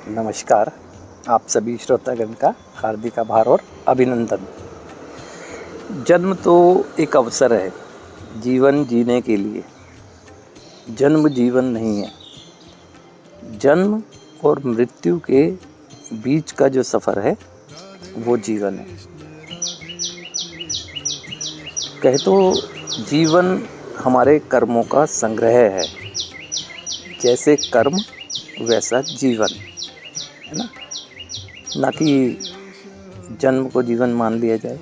नमस्कार। आप सभी श्रोतागण का हार्दिक आभार और अभिनंदन। जन्म तो एक अवसर है जीवन जीने के लिए। जन्म जीवन नहीं है। जन्म और मृत्यु के बीच का जो सफ़र है वो जीवन है। कहे तो जीवन हमारे कर्मों का संग्रह है। जैसे कर्म वैसा जीवन है ना कि जन्म को जीवन मान लिया जाए।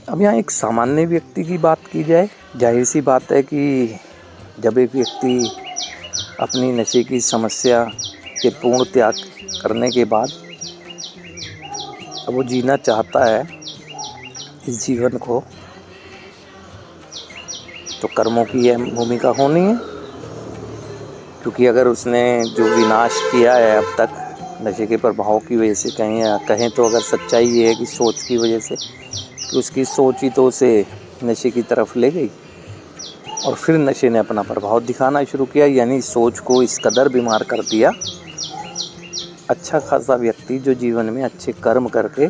अब यहाँ एक सामान्य व्यक्ति की बात की जाए, जाहिर सी बात है कि जब एक व्यक्ति अपनी नशे की समस्या के पूर्ण त्याग करने के बाद अब वो जीना चाहता है इस जीवन को, तो कर्मों की यह भूमिका होनी है। क्योंकि अगर उसने जो विनाश किया है अब तक नशे के प्रभाव की वजह से कहें तो अगर सच्चाई ये है कि सोच की वजह से, कि उसकी सोच ही तो उसे नशे की तरफ ले गई और फिर नशे ने अपना प्रभाव दिखाना शुरू किया, यानी सोच को इस कदर बीमार कर दिया। अच्छा खासा व्यक्ति जो जीवन में अच्छे कर्म करके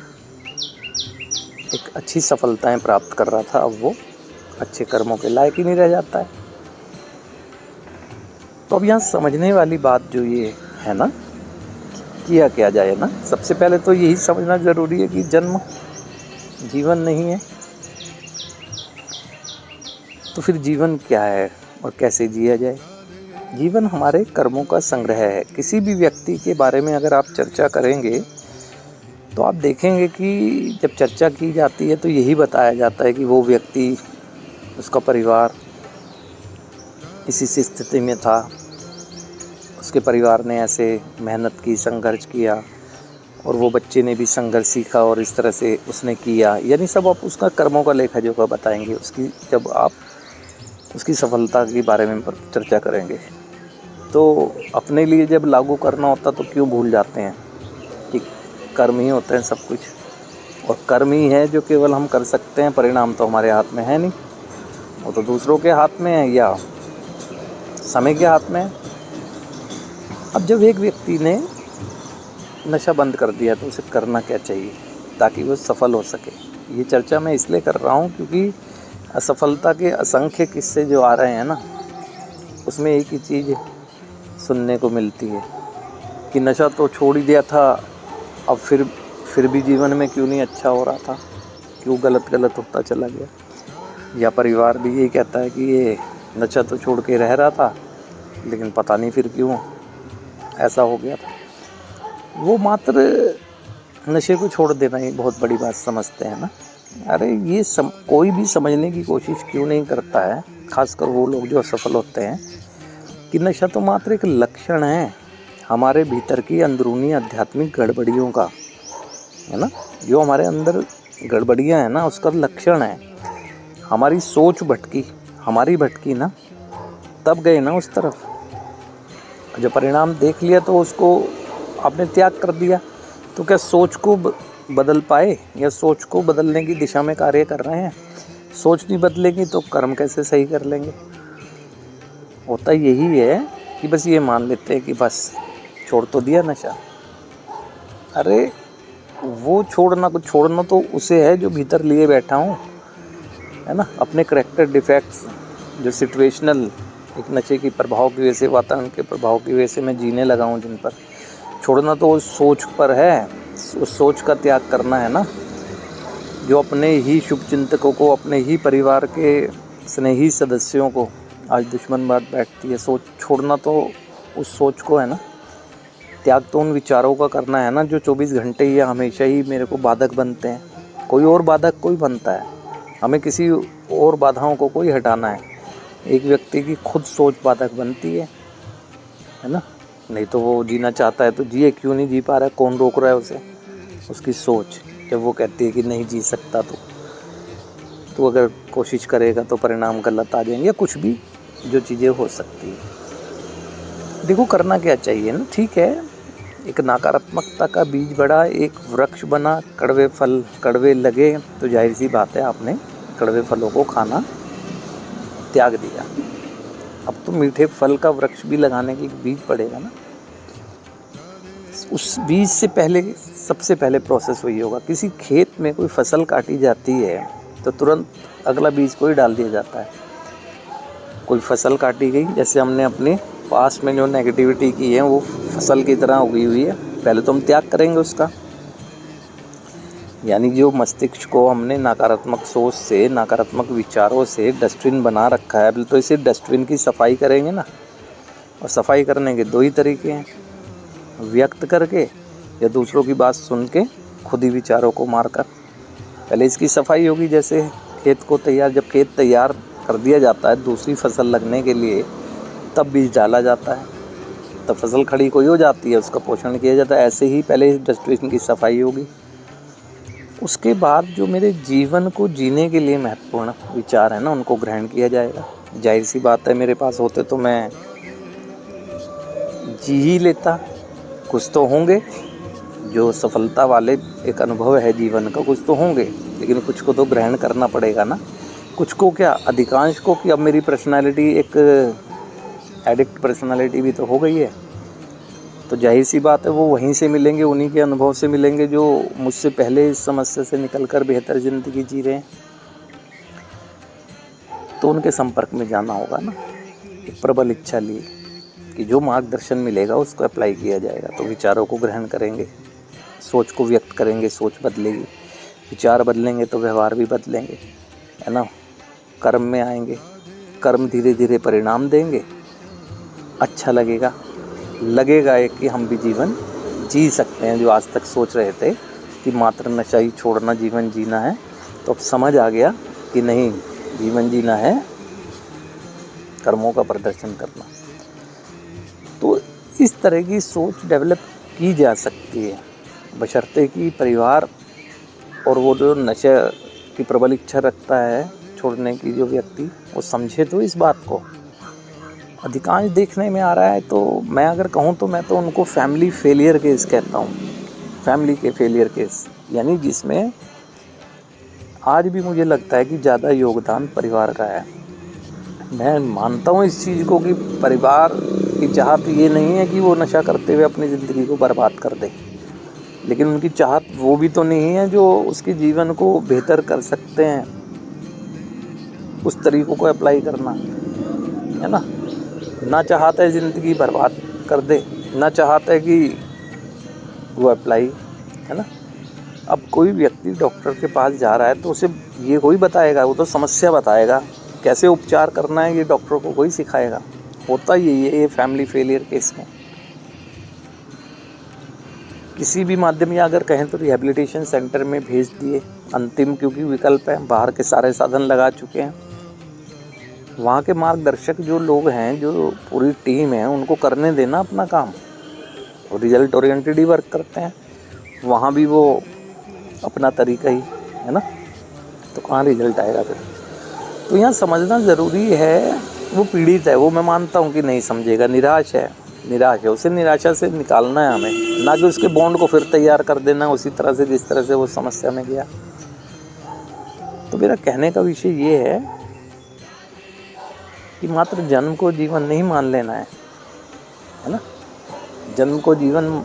एक अच्छी सफलताएं प्राप्त कर रहा था, अब वो अच्छे कर्मों के लायक ही नहीं रह जाता है। तो अब यहाँ समझने वाली बात जो ये है ना, किया क्या जाए ना, सबसे पहले तो यही समझना ज़रूरी है कि जन्म जीवन नहीं है। तो फिर जीवन क्या है और कैसे जिया जाए? जीवन हमारे कर्मों का संग्रह है। किसी भी व्यक्ति के बारे में अगर आप चर्चा करेंगे तो आप देखेंगे कि जब चर्चा की जाती है तो यही बताया जाता है कि वो व्यक्ति, उसका परिवार इसी स्थिति में था, उसके परिवार ने ऐसे मेहनत की, संघर्ष किया और वो बच्चे ने भी संघर्ष सीखा और इस तरह से उसने किया, यानी सब आप उसका कर्मों का लेखा जोखा बताएंगे उसकी। जब आप उसकी सफलता के बारे में चर्चा करेंगे तो अपने लिए जब लागू करना होता तो क्यों भूल जाते हैं कि कर्म ही होते हैं सब कुछ, और कर्म ही है जो केवल हम कर सकते हैं। परिणाम तो हमारे हाथ में है नहीं, वो तो दूसरों के हाथ में है या समय के हाथ में है। अब जब एक व्यक्ति ने नशा बंद कर दिया तो उसे करना क्या चाहिए ताकि वो सफल हो सके? ये चर्चा मैं इसलिए कर रहा हूँ क्योंकि असफलता के असंख्य किस्से जो आ रहे हैं ना, उसमें एक ही चीज़ सुनने को मिलती है कि नशा तो छोड़ ही दिया था, अब फिर भी जीवन में क्यों नहीं अच्छा हो रहा था, क्यों गलत होता चला गया। या परिवार भी यही कहता है कि ये नशा तो छोड़ के रह रहा था लेकिन पता नहीं फिर क्यों ऐसा हो गया था। वो मात्र नशे को छोड़ देना ही बहुत बड़ी बात समझते हैं ना। अरे ये कोई भी समझने की कोशिश क्यों नहीं करता है, खासकर वो लोग जो असफल होते हैं, कि नशा तो मात्र एक लक्षण है हमारे भीतर की अंदरूनी आध्यात्मिक गड़बड़ियों का, है ना। जो हमारे अंदर गड़बड़ियाँ हैं ना, उसका लक्षण है। हमारी सोच भटकी ना, तब गए ना उस तरफ। जब परिणाम देख लिया तो उसको आपने त्याग कर दिया, तो क्या सोच को बदल पाए या सोच को बदलने की दिशा में कार्य कर रहे हैं? सोच नहीं बदलेगी तो कर्म कैसे सही कर लेंगे? होता यही है कि बस ये मान लेते हैं कि बस छोड़ तो दिया नशा। अरे वो छोड़ना तो उसे है जो भीतर लिए बैठा हूँ, है ना। अपने करैक्टर डिफेक्ट्स जो सिचुएशनल, एक नशे की प्रभाव की वजह से, वातावरण के प्रभाव की वजह से मैं जीने लगा हूँ, जिन पर छोड़ना तो उस सोच पर है। उस सोच का त्याग करना है ना, जो अपने ही शुभचिंतकों को, अपने ही परिवार के स्नेही सदस्यों को आज दुश्मन बात बैठती है। सोच छोड़ना तो उस सोच को है ना, त्याग तो उन विचारों का करना है ना जो 24 घंटे या हमेशा ही मेरे को बाधक बनते हैं। कोई और बाधक कोई बनता है, हमें किसी और बाधाओं को कोई हटाना है। एक व्यक्ति की खुद सोच बाधक बनती है ना। नहीं तो वो जीना चाहता है तो जिए, क्यों नहीं जी पा रहा है? कौन रोक रहा है उसे? उसकी सोच जब वो कहती है कि नहीं जी सकता, तो अगर कोशिश करेगा तो परिणाम गलत आ जाएंगे, या कुछ भी जो चीज़ें हो सकती है। देखो करना क्या चाहिए ना, ठीक है, एक नकारात्मकता का बीज बड़ा, एक वृक्ष बना, कड़वे फल कड़वे लगे, तो जाहिर सी बात है आपने कड़वे फलों को खाना त्याग दिया। अब तो मीठे फल का वृक्ष भी लगाने की बीज पड़ेगा ना। उस बीज से पहले सबसे पहले प्रोसेस वही होगा। किसी खेत में कोई फसल काटी जाती है तो तुरंत अगला बीज को ही डाल दिया जाता है। कोई फसल काटी गई, जैसे हमने अपने पास में जो नेगेटिविटी की है वो फसल की तरह उगी हुई है, पहले तो हम त्याग करेंगे उसका। यानी जो मस्तिष्क को हमने नकारात्मक सोच से, नकारात्मक विचारों से डस्टबिन बना रखा है, पहले तो इसे डस्टबिन की सफाई करेंगे ना। और सफाई करने के दो ही तरीके हैं, व्यक्त करके या दूसरों की बात सुन के खुद ही विचारों को मारकर। पहले इसकी सफाई होगी, जैसे खेत को तैयार, जब खेत तैयार कर दिया जाता है दूसरी फसल लगने के लिए, तब बीज डाला जाता है, तब फसल खड़ी कोई हो जाती है, उसका पोषण किया जाता है। ऐसे ही पहले इस डस्टबिन की सफाई होगी। उसके बाद जो मेरे जीवन को जीने के लिए महत्वपूर्ण विचार है ना, उनको ग्रहण किया जाएगा। जाहिर सी बात है, मेरे पास होते तो मैं जी ही लेता। कुछ तो होंगे जो सफलता वाले एक अनुभव है जीवन का, कुछ तो होंगे, लेकिन कुछ को तो ग्रहण करना पड़ेगा ना। कुछ को क्या, अधिकांश को, कि अब मेरी पर्सनालिटी एक एडिक्ट पर्सनालिटी भी तो हो गई है, तो जाहिर सी बात है वो वहीं से मिलेंगे, उन्हीं के अनुभव से मिलेंगे जो मुझसे पहले इस समस्या से निकलकर बेहतर ज़िंदगी जी रहे हैं। तो उनके संपर्क में जाना होगा ना, एक प्रबल इच्छा लिए कि जो मार्गदर्शन मिलेगा उसको अप्लाई किया जाएगा। तो विचारों को ग्रहण करेंगे, सोच को व्यक्त करेंगे, सोच बदलेगी, विचार बदलेंगे तो व्यवहार भी बदलेंगे, है ना। कर्म में आएंगे, कर्म धीरे धीरे परिणाम देंगे, अच्छा लगेगा एक कि हम भी जीवन जी सकते हैं। जो आज तक सोच रहे थे कि मात्र नशा ही छोड़ना जीवन जीना है, तो अब समझ आ गया कि नहीं, जीवन जीना है कर्मों का प्रदर्शन करना। तो इस तरह की सोच डेवलप की जा सकती है, बशर्ते कि परिवार और वो जो नशे की प्रबल इच्छा रखता है छोड़ने की जो व्यक्ति, वो समझे तो इस बात को। अधिकांश देखने में आ रहा है, तो मैं अगर कहूँ तो मैं तो उनको फैमिली फेलियर केस कहता हूँ। फैमिली के फेलियर केस, यानी जिसमें आज भी मुझे लगता है कि ज़्यादा योगदान परिवार का है। मैं मानता हूँ इस चीज़ को कि परिवार की चाहत ये नहीं है कि वो नशा करते हुए अपनी ज़िंदगी को बर्बाद कर दे, लेकिन उनकी चाहत वो भी तो नहीं है जो उसके जीवन को बेहतर कर सकते हैं, उस तरीक़ों को अप्लाई करना, है ना। ना चाहता है ज़िंदगी बर्बाद कर दे, ना चाहता है कि वो अप्लाई, है ना। अब कोई व्यक्ति डॉक्टर के पास जा रहा है तो उसे ये कोई बताएगा, वो तो समस्या बताएगा, कैसे उपचार करना है ये डॉक्टर को कोई सिखाएगा। होता यही है ये फैमिली फेलियर केस में। किसी भी माध्यम या अगर कहें तो रिहैबिलिटेशन सेंटर में भेज दिए, अंतिम क्योंकि विकल्प है, बाहर के सारे साधन लगा चुके हैं। वहाँ के मार्गदर्शक जो लोग हैं, जो पूरी टीम है, उनको करने देना अपना काम, और रिजल्ट ओरिएंटेड ही वर्क करते हैं। वहाँ भी वो अपना तरीका ही, है ना, तो कहाँ रिजल्ट आएगा फिर। तो यहाँ समझना ज़रूरी है। वो पीड़ित है, वो मैं मानता हूँ कि नहीं समझेगा, निराश है, उसे निराशा से निकालना है हमें, ना कि उसके बॉन्ड को फिर तैयार कर देना उसी तरह से जिस तरह से वो समस्या में गया। तो मेरा कहने का विषय ये है कि मात्र जन्म को जीवन नहीं मान लेना है ना। जन्म को जीवन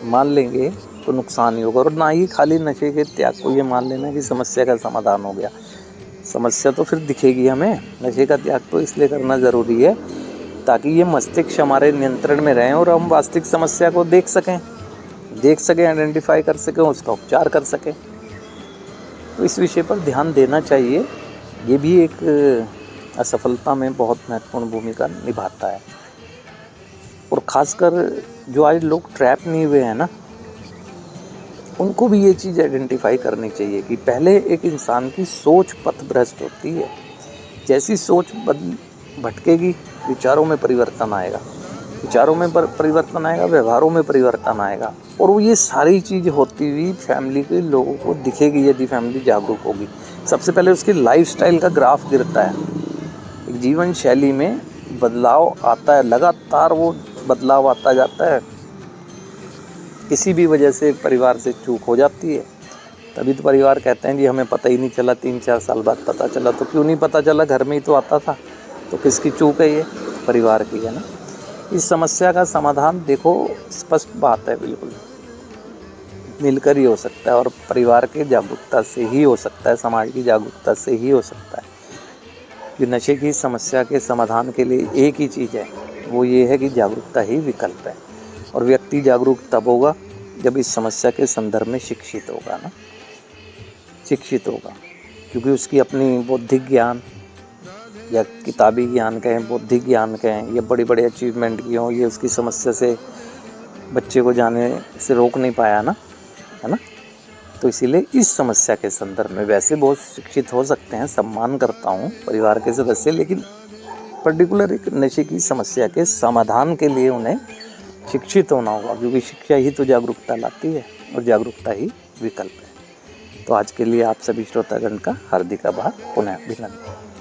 मान लेंगे तो नुकसान ही होगा, और ना ही खाली नशे के त्याग को ये मान लेना कि समस्या का समाधान हो गया। समस्या तो फिर दिखेगी हमें। नशे का त्याग तो इसलिए करना ज़रूरी है ताकि ये मस्तिष्क हमारे नियंत्रण में रहें और हम वास्तविक समस्या को देख सकें, आइडेंटिफाई कर सकें, उसका उपचार कर सकें। तो इस विषय पर ध्यान देना चाहिए। ये भी एक असफलता में बहुत महत्वपूर्ण भूमिका निभाता है। और ख़ासकर जो आज लोग ट्रैप नहीं हुए हैं ना, उनको भी ये चीज़ आइडेंटिफाई करनी चाहिए कि पहले एक इंसान की सोच पथभ्रष्ट होती है। जैसी सोच भटकेगी, विचारों में परिवर्तन आएगा, परिवर्तन आएगा, व्यवहारों में परिवर्तन आएगा, और वो ये सारी चीज़ होती हुई फैमिली के लोगों को दिखेगी यदि फैमिली जागरूक होगी। सबसे पहले उसकी लाइफस्टाइल का ग्राफ गिरता है, एक जीवन शैली में बदलाव आता है, लगातार वो बदलाव आता जाता है। किसी भी वजह से परिवार से चूक हो जाती है, तभी तो परिवार कहते हैं जी हमें पता ही नहीं चला, 3-4 साल बाद पता चला। तो क्यों नहीं पता चला, घर में ही तो आता था। तो किसकी चूक है ये? परिवार की, है ना। इस समस्या का समाधान देखो स्पष्ट बात है, बिल्कुल मिलकर ही हो सकता है और परिवार की जागरूकता से ही हो सकता है, समाज की जागरूकता से ही हो सकता है। कि नशे की समस्या के समाधान के लिए एक ही चीज़ है, वो ये है कि जागरूकता ही विकल्प है। और व्यक्ति जागरूक तब होगा जब इस समस्या के संदर्भ में शिक्षित होगा ना, शिक्षित होगा, क्योंकि उसकी अपनी बौद्धिक ज्ञान या किताबी ज्ञान कहें, बौद्धिक ज्ञान कहें, या बड़ी बड़ी अचीवमेंट की हो, ये उसकी समस्या से बच्चे को जाने से रोक नहीं पाया ना, है ना। तो इसीलिए इस समस्या के संदर्भ में वैसे बहुत शिक्षित हो सकते हैं, सम्मान करता हूँ परिवार के सदस्य, लेकिन पर्टिकुलर एक नशे की समस्या के समाधान के लिए उन्हें शिक्षित होना होगा, क्योंकि शिक्षा ही तो जागरूकता लाती है और जागरूकता ही विकल्प है। तो आज के लिए आप सभी श्रोतागण का हार्दिक आभार, पुनः अभिनंदन।